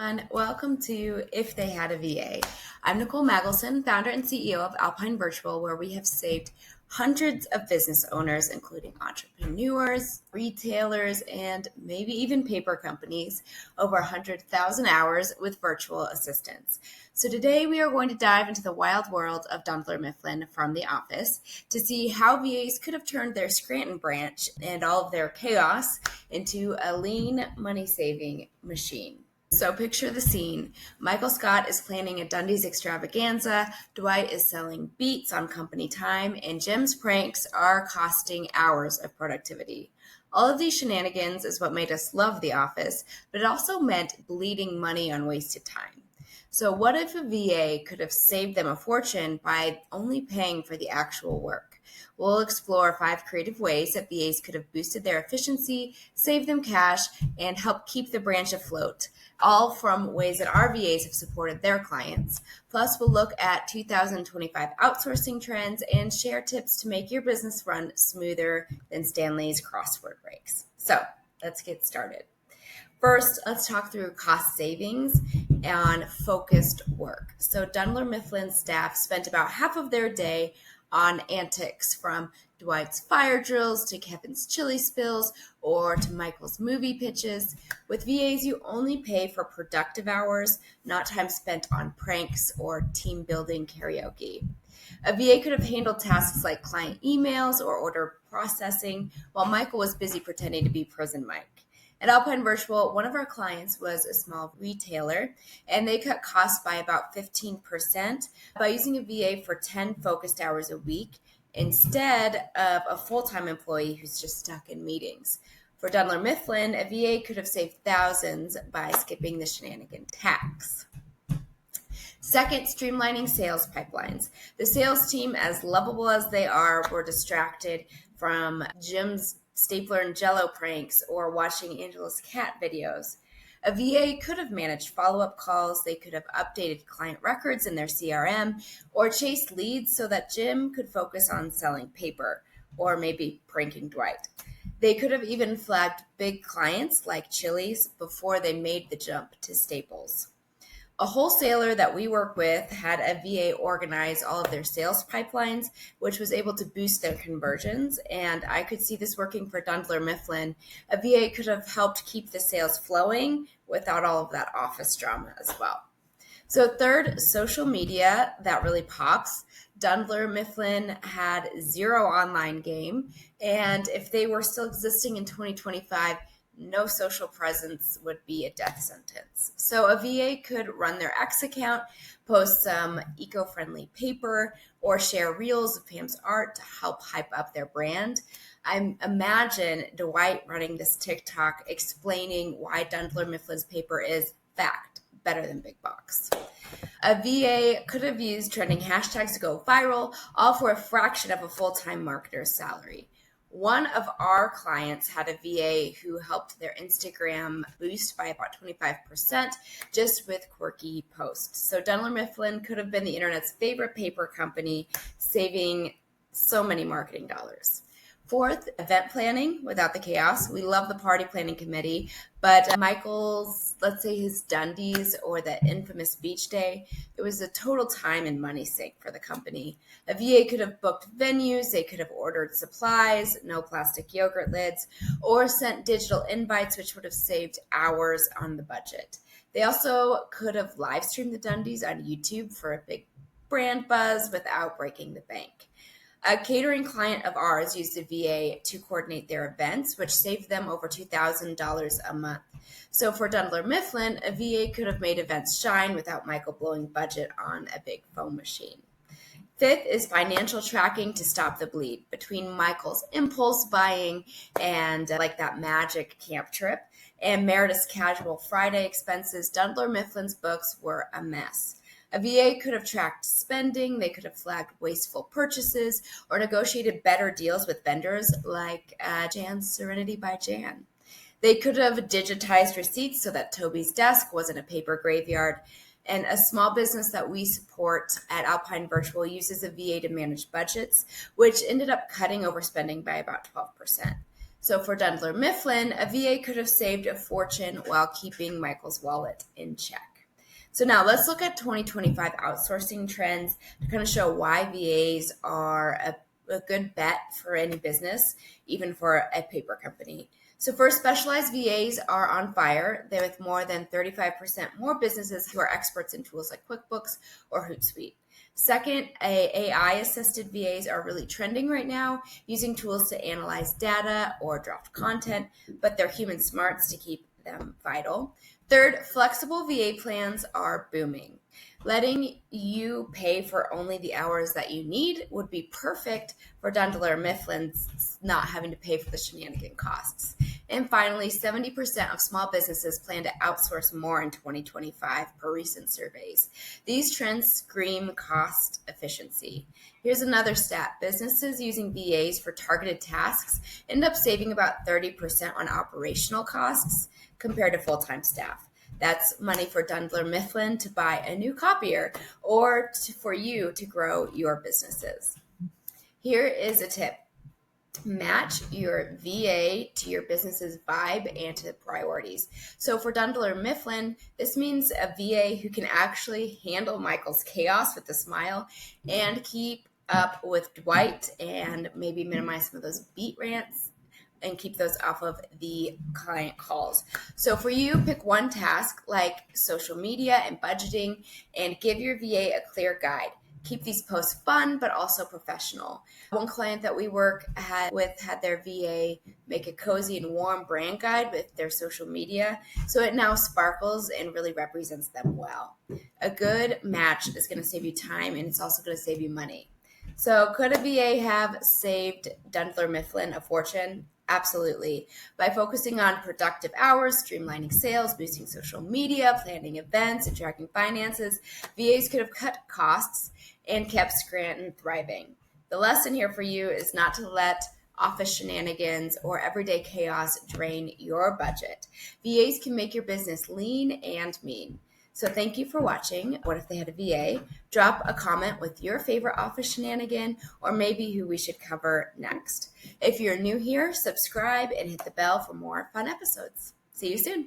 And welcome to If They Had a VA. I'm Nicole Magson, founder and CEO of Alpine Virtual, where we have saved hundreds of business owners, including entrepreneurs, retailers, and maybe even paper companies, over 100,000 hours with virtual assistants. So today we are going to dive into the wild world of Dunder Mifflin from the office to see how VAs could have turned their Scranton branch and all of their chaos into a lean money-saving machine. So picture the scene. Michael Scott is planning a Dundies extravaganza, Dwight is selling beets on company time, and Jim's pranks are costing hours of productivity. All of these shenanigans is what made us love The Office, but it also meant bleeding money on wasted time. So what if a VA could have saved them a fortune by only paying for the actual work? We'll explore 5 creative ways that VAs could have boosted their efficiency, saved them cash, and helped keep the branch afloat, all from ways that our VAs have supported their clients. Plus, we'll look at 2025 outsourcing trends and share tips to make your business run smoother than Stanley's crossword breaks. So let's get started. First, let's talk through cost savings and focused work. So Dunder Mifflin staff spent about half of their day on antics, from Dwight's fire drills to Kevin's chili spills or to Michael's movie pitches. With VAs, you only pay for productive hours, not time spent on pranks or team building karaoke. A VA could have handled tasks like client emails or order processing while Michael was busy pretending to be Prison Mike. At Alpine Virtual, one of our clients was a small retailer, and they cut costs by about 15% by using a VA for 10 focused hours a week instead of a full-time employee who's just stuck in meetings. For Dunder Mifflin, a VA could have saved thousands by skipping the shenanigan tax. Second, streamlining sales pipelines. The sales team, as lovable as they are, were distracted from Jim's stapler and jello pranks or watching Angela's cat videos. A VA could have managed follow-up calls, they could have updated client records in their CRM, or chased leads so that Jim could focus on selling paper, or maybe pranking Dwight. They could have even flagged big clients like Chili's before they made the jump to Staples. A wholesaler that we work with had a VA organize all of their sales pipelines, which was able to boost their conversions. And I could see this working for Dunder Mifflin. A VA could have helped keep the sales flowing without all of that office drama as well. So third, social media, that really pops. Dunder Mifflin had zero online game. And if they were still existing in 2025, no social presence would be a death sentence. So a VA could run their X account, post some eco-friendly paper, or share reels of Pam's art to help hype up their brand. I imagine Dwight running this TikTok explaining why Dunder Mifflin's paper is fact better than big box. A VA could have used trending hashtags to go viral, all for a fraction of a full-time marketer's salary. One of our clients had a VA who helped their Instagram boost by about 25% just with quirky posts. So Dunder Mifflin could have been the internet's favorite paper company, saving so many marketing dollars. Fourth, event planning without the chaos. We love the party planning committee, but Michael's, let's say his Dundies or the infamous beach day, it was a total time and money sink for the company. A VA could have booked venues, they could have ordered supplies, no plastic yogurt lids, or sent digital invites, which would have saved hours on the budget. They also could have live streamed the Dundies on YouTube for a big brand buzz without breaking the bank. A catering client of ours used a VA to coordinate their events, which saved them over $2,000 a month. So for Dunder Mifflin, a VA could have made events shine without Michael blowing budget on a big foam machine. Fifth is financial tracking to stop the bleed. Between Michael's impulse buying and like that magic camp trip and Meredith's casual Friday expenses, Dunder Mifflin's books were a mess. A VA could have tracked spending, they could have flagged wasteful purchases, or negotiated better deals with vendors like Jan's Serenity by Jan. They could have digitized receipts so that Toby's desk wasn't a paper graveyard. And a small business that we support at Alpine Virtual uses a VA to manage budgets, which ended up cutting overspending by about 12%. So for Dunder Mifflin, a VA could have saved a fortune while keeping Michael's wallet in check. So now let's look at 2025 outsourcing trends to kind of show why VAs are a good bet for any business, even for a paper company. So first, specialized VAs are on fire. They're with more than 35% more businesses who are experts in tools like QuickBooks or Hootsuite. Second, AI-assisted VAs are really trending right now, using tools to analyze data or draft content, but they're human smarts to keep them vital. Third, flexible VA plans are booming. Letting you pay for only the hours that you need would be perfect for Dunder Mifflin's not having to pay for the shenanigan costs. And finally, 70% of small businesses plan to outsource more in 2025 per recent surveys. These trends scream cost efficiency. Here's another stat. Businesses using VAs for targeted tasks end up saving about 30% on operational costs compared to full-time staff. That's money for Dunder Mifflin to buy a new copier or for you to grow your businesses. Here is a tip. Match your VA to your business's vibe and to priorities. So for Dunder Mifflin, this means a VA who can actually handle Michael's chaos with a smile and keep up with Dwight and maybe minimize some of those beat rants and keep those off of the client calls. So for you, pick one task like social media and budgeting and give your VA a clear guide. Keep these posts fun, but also professional. One client that we work with had their VA make a cozy and warm brand guide with their social media, so it now sparkles and really represents them well. A good match is going to save you time, and it's also going to save you money. So could a VA have saved Dunder Mifflin a fortune? Absolutely. By focusing on productive hours, streamlining sales, boosting social media, planning events, and tracking finances, VAs could have cut costs and kept Scranton thriving. The lesson here for you is not to let office shenanigans or everyday chaos drain your budget. VAs can make your business lean and mean. So thank you for watching What If They Had a VA? Drop a comment with your favorite office shenanigan or maybe who we should cover next. If you're new here, subscribe and hit the bell for more fun episodes. See you soon.